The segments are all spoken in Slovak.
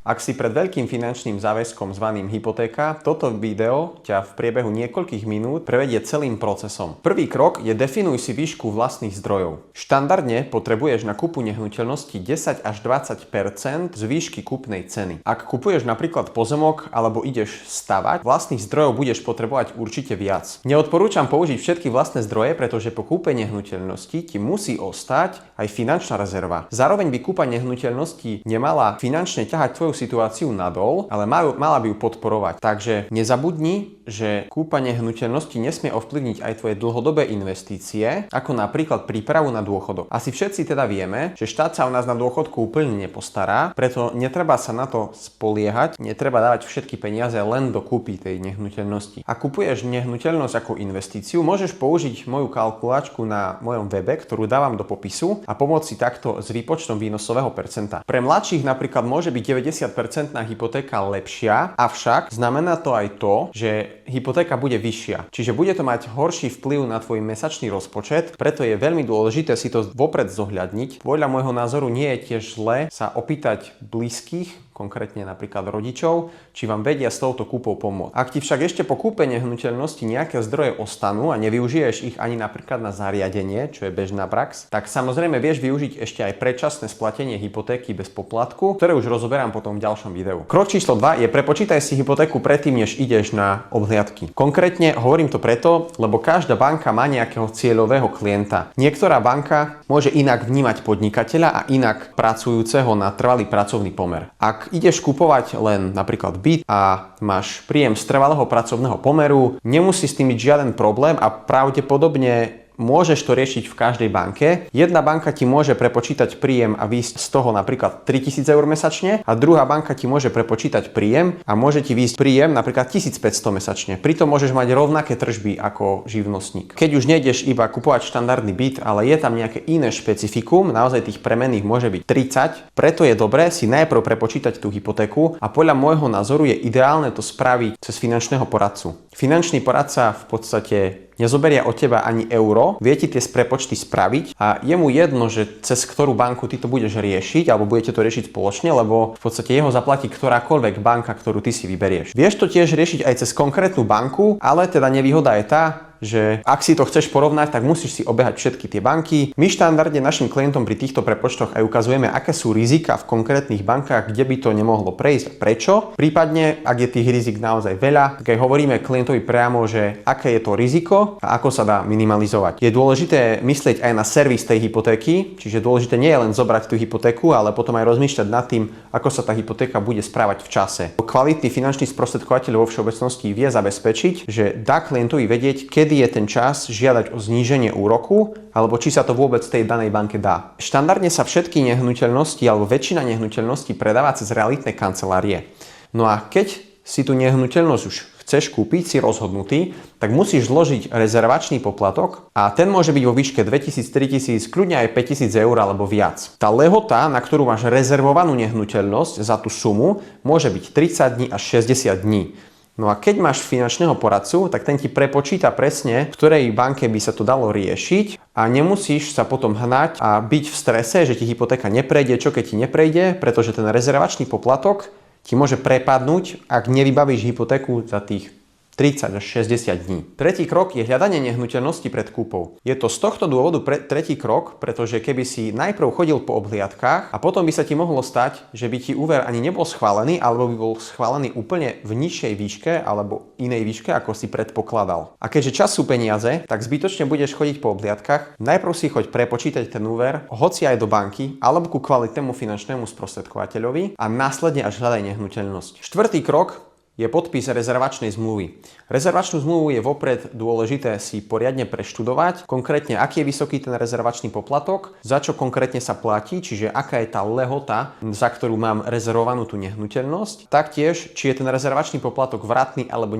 Ak si pred veľkým finančným záväzkom zvaným hypotéka, toto video ťa v priebehu niekoľkých minút prevedie celým procesom. Prvý krok je definuj si výšku vlastných zdrojov. Štandardne potrebuješ na kúpu nehnuteľnosti 10 až 20% z výšky kúpnej ceny. Ak kupuješ napríklad pozemok alebo ideš stavať, vlastných zdrojov budeš potrebovať určite viac. Neodporúčam použiť všetky vlastné zdroje, pretože po kúpe nehnuteľnosti ti musí ostať aj finančná rezerva. Zároveň by kúpa nehnuteľnosti nemala finančne ťahať tvoju situáciu nadol, ale mala by ju podporovať. Takže nezabudni, že kúpa nehnuteľnosti nesmie ovplyvniť aj tvoje dlhodobé investície, ako napríklad prípravu na dôchodok. Asi všetci teda vieme, že štát sa o nás na dôchodku úplne nepostará, preto netreba sa na to spoliehať, netreba dávať všetky peniaze len do kúpy tej nehnuteľnosti. Ak kupuješ nehnuteľnosť ako investíciu, môžeš použiť moju kalkulačku na mojom webe, ktorú dávam do popisu a pomôcť si takto s výpočtom výnosového percenta. Pre mladších napríklad môže byť 90% hypotéka lepšia, avšak znamená to aj to, že hypotéka bude vyššia. Čiže bude to mať horší vplyv na tvoj mesačný rozpočet, preto je veľmi dôležité si to vopred zohľadniť. Podľa môjho názoru nie je tiež zlé sa opýtať blízkych, konkrétne napríklad rodičov, či vám vedia s touto kúpou pomôcť. Ak ti však ešte po kúpe nehnuteľnosti nejaké zdroje ostanú a nevyužiješ ich ani napríklad na zariadenie, čo je bežná prax, tak samozrejme vieš využiť ešte aj predčasné splatenie hypotéky bez poplatku, ktoré už rozoberám potom v ďalšom videu. Krok číslo 2 je prepočítaj si hypotéku predtým, než ideš na obhliadky. Konkrétne hovorím to preto, lebo každá banka má nejakého cieľového klienta. Niektorá banka môže inak vnímať podnikateľa a inak pracujúceho na trvalý pracovný pomer. Ak ideš kupovať len napríklad byt a máš príjem z trvalého pracovného pomeru, nemusí s tým byť žiaden problém a pravdepodobne môžeš to riešiť v každej banke. Jedna banka ti môže prepočítať príjem a výjsť z toho napríklad 3000 eur mesačne a druhá banka ti môže prepočítať príjem a môže ti výjsť príjem napríklad 1500 mesačne. Pritom môžeš mať rovnaké tržby ako živnostník. Keď už nejdeš iba kupovať štandardný byt, ale je tam nejaké iné špecifikum, naozaj tých premenných môže byť 30, preto je dobré si najprv prepočítať tú hypotéku a podľa môjho názoru je ideálne to spraviť cez finančného poradcu. Finančný poradca v podstate nezoberia od teba ani euro, vie ti tie prepočty spraviť a je mu jedno, že cez ktorú banku ty to budeš riešiť alebo budete to riešiť spoločne, lebo v podstate jeho zaplatí ktorákoľvek banka, ktorú ty si vyberieš. Vieš to tiež riešiť aj cez konkrétnu banku, ale teda nevýhoda je tá, že ak si to chceš porovnať, tak musíš si obehať všetky tie banky. My štandardne našim klientom pri týchto prepočtoch aj ukazujeme, aké sú rizika v konkrétnych bankách, kde by to nemohlo prejsť a prečo. Prípadne, ak je tých rizik naozaj veľa, tak aj hovoríme klientovi priamo, že aké je to riziko a ako sa dá minimalizovať. Je dôležité myslieť aj na servis tej hypotéky, čiže dôležité nie je len zobrať tú hypotéku, ale potom aj rozmýšľať nad tým, ako sa tá hypotéka bude správať v čase. Kvalitný finančný sprostredkovateľ vo všeobecnosti vie zabezpečiť, že dá klientovi vedieť, kedy je ten čas žiadať o zníženie úroku, alebo či sa to vôbec tej danej banke dá. Štandardne sa všetky nehnuteľnosti alebo väčšina nehnuteľností predáva cez realitné kancelárie. No a keď si tú nehnuteľnosť už chceš kúpiť, si rozhodnutý, tak musíš zložiť rezervačný poplatok a ten môže byť vo výške 2000, 3000, kľudne aj 5000 eur alebo viac. Tá lehota, na ktorú máš rezervovanú nehnuteľnosť za tú sumu, môže byť 30 dní až 60 dní. No a keď máš finančného poradcu, tak ten ti prepočíta presne, v ktorej banke by sa to dalo riešiť a nemusíš sa potom hnať a byť v strese, že ti hypotéka neprejde, čo keď ti neprejde, pretože ten rezervačný poplatok ti môže prepadnúť, ak nevybavíš hypotéku za tých 30 až 60 dní. Tretí krok je hľadanie nehnuteľnosti pred kúpou. Je to z tohto dôvodu tretí krok, pretože keby si najprv chodil po obhliadkách a potom by sa ti mohlo stať, že by ti úver ani nebol schválený, alebo by bol schválený úplne v nižšej výške alebo inej výške, ako si predpokladal. A keďže čas sú peniaze, tak zbytočne budeš chodiť po obhliadkách. Najprv si choď prepočítať ten úver, hoci aj do banky, alebo ku kvalitnému finančnému sprostredkovateľovi a následne až hľadaj nehnuteľnosť. Štvrtý krok je podpis rezervačnej zmluvy. Rezervačnú zmluvu je vopred dôležité si poriadne preštudovať, konkrétne aký je vysoký ten rezervačný poplatok, za čo konkrétne sa platí, čiže aká je tá lehota, za ktorú mám rezervovanú tú nehnuteľnosť. Taktiež, či je ten rezervačný poplatok vratný alebo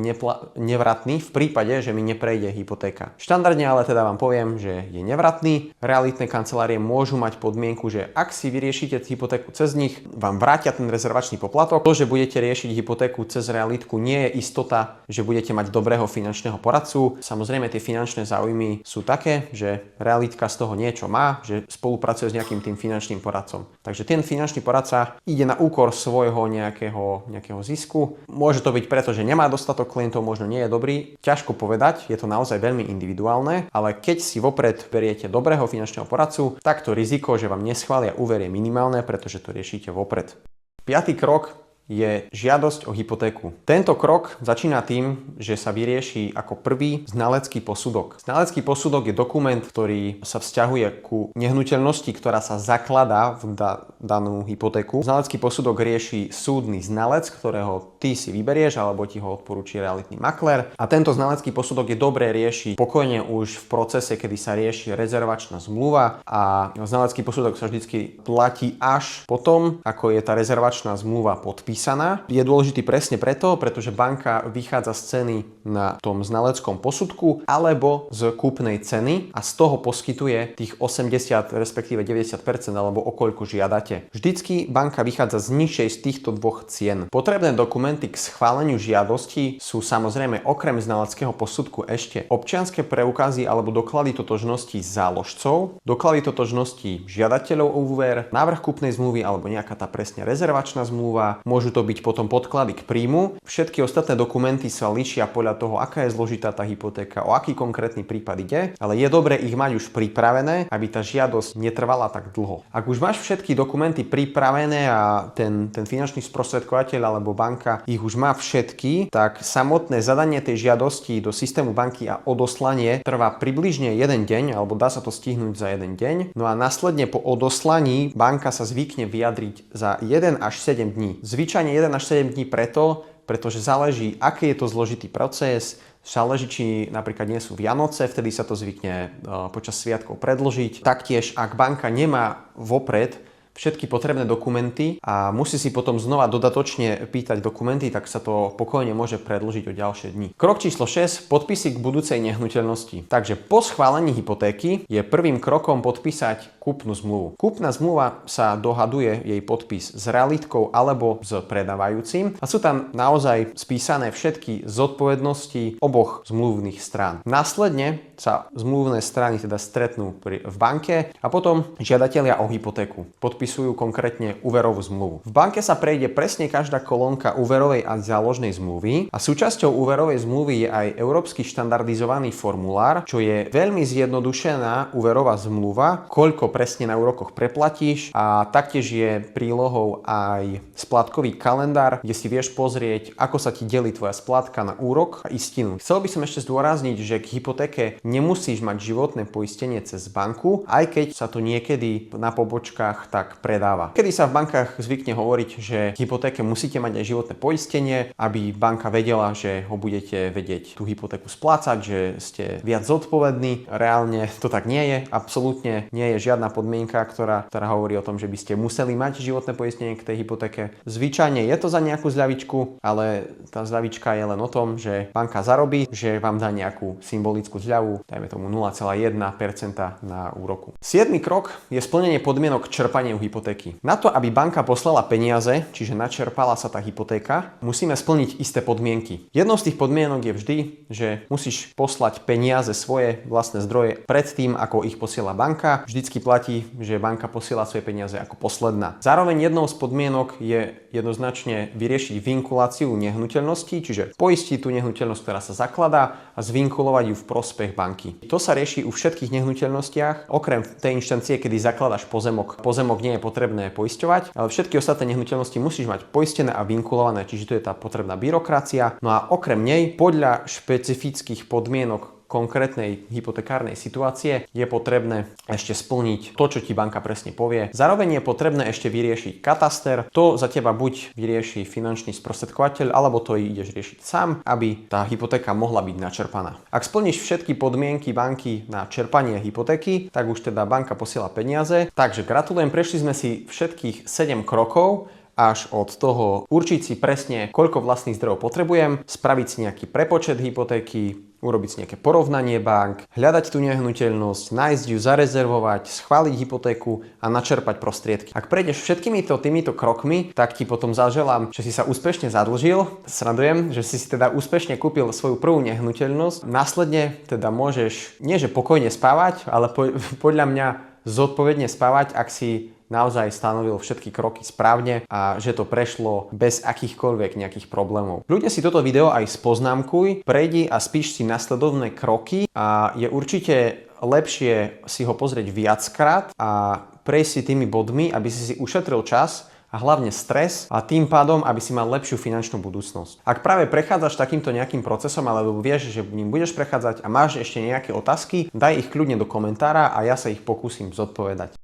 nevratný v prípade, že mi neprejde hypotéka. Štandardne ale teda vám poviem, že je nevratný. Realitné kancelárie môžu mať podmienku, že ak si vyriešite hypotéku cez nich, vám vrátia ten rezervačný poplatok. To, že budete riešiť hypotéku cez realitné realitku, nie je istota, že budete mať dobrého finančného poradcu. Samozrejme, tie finančné záujmy sú také, že realitka z toho niečo má, že spolupracuje s nejakým tým finančným poradcom. Takže ten finančný poradca ide na úkor svojho nejakého zisku. Môže to byť preto, že nemá dostatok klientov, možno nie je dobrý. Ťažko povedať, je to naozaj veľmi individuálne, ale keď si vopred beriete dobrého finančného poradcu, tak to riziko, že vám neschvália úver, je minimálne, pretože to riešite vopred. 5. krok je žiadosť o hypotéku. Tento krok začína tým, že sa vyrieši ako prvý znalecký posudok. Znalecký posudok je dokument, ktorý sa vzťahuje ku nehnuteľnosti, ktorá sa zakladá v danú hypotéku. Znalecký posudok rieši súdny znalec, ktorého ty si vyberieš alebo ti ho odporúči realitný maklér. A tento znalecký posudok je dobré riešiť pokojne už v procese, kedy sa rieši rezervačná zmluva, a znalecký posudok sa vždycky platí až potom, ako je tá rezervačná zmluva podpísaná. Je dôležitý presne preto, pretože banka vychádza z ceny na tom znaleckom posudku alebo z kúpnej ceny a z toho poskytuje tých 80 respektíve 90% alebo o koľko žiadate. Vždycky banka vychádza z nižšej z týchto dvoch cien. Potrebné dokumenty k schváleniu žiadosti sú samozrejme okrem znaleckého posudku ešte občianske preukazy alebo doklady totožnosti záložcov, doklady totožnosti žiadateľov o úver, návrh kúpnej zmluvy alebo nejaká tá presne rezervačná zmluva. Môžu to byť potom podklady k príjmu. Všetky ostatné dokumenty sa líšia podľa toho, aká je zložitá tá hypotéka, o aký konkrétny prípad ide, ale je dobré ich mať už pripravené, aby tá žiadosť netrvala tak dlho. Ak už máš všetky dokumenty pripravené a ten finančný sprostredkovateľ alebo banka ich už má všetky, tak samotné zadanie tej žiadosti do systému banky a odoslanie trvá približne 1 deň, alebo dá sa to stihnúť za 1 deň. No a následne po odoslaní banka sa zvykne vyjadriť za 1 až 7 dní. Zvyčajne 1 až 7 dní pretože záleží, aký je to zložitý proces, záleží, či napríklad nie sú Vianoce, vtedy sa to zvykne počas sviatkov predĺžiť. Taktiež, ak banka nemá vopred všetky potrebné dokumenty a musí si potom znova dodatočne pýtať dokumenty, tak sa to pokojne môže predĺžiť o ďalšie dni. Krok číslo 6. Podpisy k budúcej nehnuteľnosti. Takže po schválení hypotéky je prvým krokom podpísať kúpnu zmluvu. Kúpna zmluva sa dohaduje jej podpis s realitkou alebo s predávajúcim a sú tam naozaj spísané všetky zodpovednosti oboch zmluvných strán. Následne sa zmluvné strany teda stretnú v banke a potom žiadatelia o hypotéku podpisujú konkrétne úverovú zmluvu. V banke sa prejde presne každá kolónka úverovej a záložnej zmluvy a súčasťou úverovej zmluvy je aj európsky štandardizovaný formulár, čo je veľmi zjednodušená úverová zmluva, koľko presne na úrokoch preplatíš, a taktiež je prílohou aj splátkový kalendár, kde si vieš pozrieť, ako sa ti delí tvoja splátka na úrok a istinu. Chcel by som ešte zdôrazniť, že k hypotéke nemusíš mať životné poistenie cez banku, aj keď sa to niekedy na pobočkách tak predáva. Kedy sa v bankách zvykne hovoriť, že k hypotéke musíte mať aj životné poistenie, aby banka vedela, že ho budete vedieť tú hypotéku splácať, že ste viac zodpovední. Reálne to tak nie je. Absolútne nie je žiadna podmienka, ktorá hovorí o tom, že by ste museli mať životné poistenie k tej hypotéke. Zvyčajne je to za nejakú zľavičku, ale tá zľavička je len o tom, že banka zarobí, že vám dá nejakú symbolickú zľavu, dajme tomu 0,1% na úroku. 7. krok je splnenie podmienok čerpania hypotéky. Na to, aby banka poslala peniaze, čiže načerpala sa tá hypotéka, musíme splniť isté podmienky. Jednou z tých podmienok je vždy, že musíš poslať peniaze, svoje vlastné zdroje predtým, ako ich posiela banka. Vždycky platí, že banka posiela svoje peniaze ako posledná. Zároveň jednou z podmienok je jednoznačne vyriešiť vinkuláciu nehnuteľnosti, čiže poistiť tú nehnuteľnosť, ktorá sa zakladá, a zvinkulovať ju v prospech banky. To sa rieši u všetkých nehnuteľnostiach, okrem tej inštancie, kedy zakladaš pozemok. Pozemok nie je potrebné poisťovať, ale všetky ostatné nehnuteľnosti musíš mať poistené a vinkulované, čiže to je tá potrebná byrokracia. No a okrem nej, podľa špecifických podmienok konkrétnej hypotekárnej situácie je potrebné ešte splniť to, čo ti banka presne povie. Zároveň je potrebné ešte vyriešiť kataster. To za teba buď vyrieši finančný sprostredkovateľ, alebo to ideš riešiť sám, aby tá hypotéka mohla byť načerpaná. Ak splníš všetky podmienky banky na čerpanie hypotéky, tak už teda banka posiela peniaze. Takže gratulujem, prešli sme si všetkých 7 krokov, až od toho určiť si presne, koľko vlastných zdrojov potrebujem, spraviť si nejaký prepočet hypotéky, urobiť si nejaké porovnanie bank, hľadať tú nehnuteľnosť, nájsť ju, zarezervovať, schváliť hypotéku a načerpať prostriedky. Ak prejdeš týmito krokmi, tak ti potom zaželám, že si sa úspešne zadlžil. Sradujem, že si teda úspešne kúpil svoju prvú nehnuteľnosť. Následne teda môžeš, nie že pokojne spávať, ale podľa mňa zodpovedne spávať, ak si naozaj stanovil všetky kroky správne a že to prešlo bez akýchkoľvek nejakých problémov. Ľudia, si toto video aj spoznámkuj, prejdi a spíš si nasledovné kroky a je určite lepšie si ho pozrieť viackrát a prejsť si tými bodmi, aby si ušetril čas a hlavne stres a tým pádom, aby si mal lepšiu finančnú budúcnosť. Ak práve prechádzaš takýmto nejakým procesom, alebo vieš, že ním budeš prechádzať a máš ešte nejaké otázky, daj ich kľudne do komentára a ja sa ich pokúsim zodpovedať.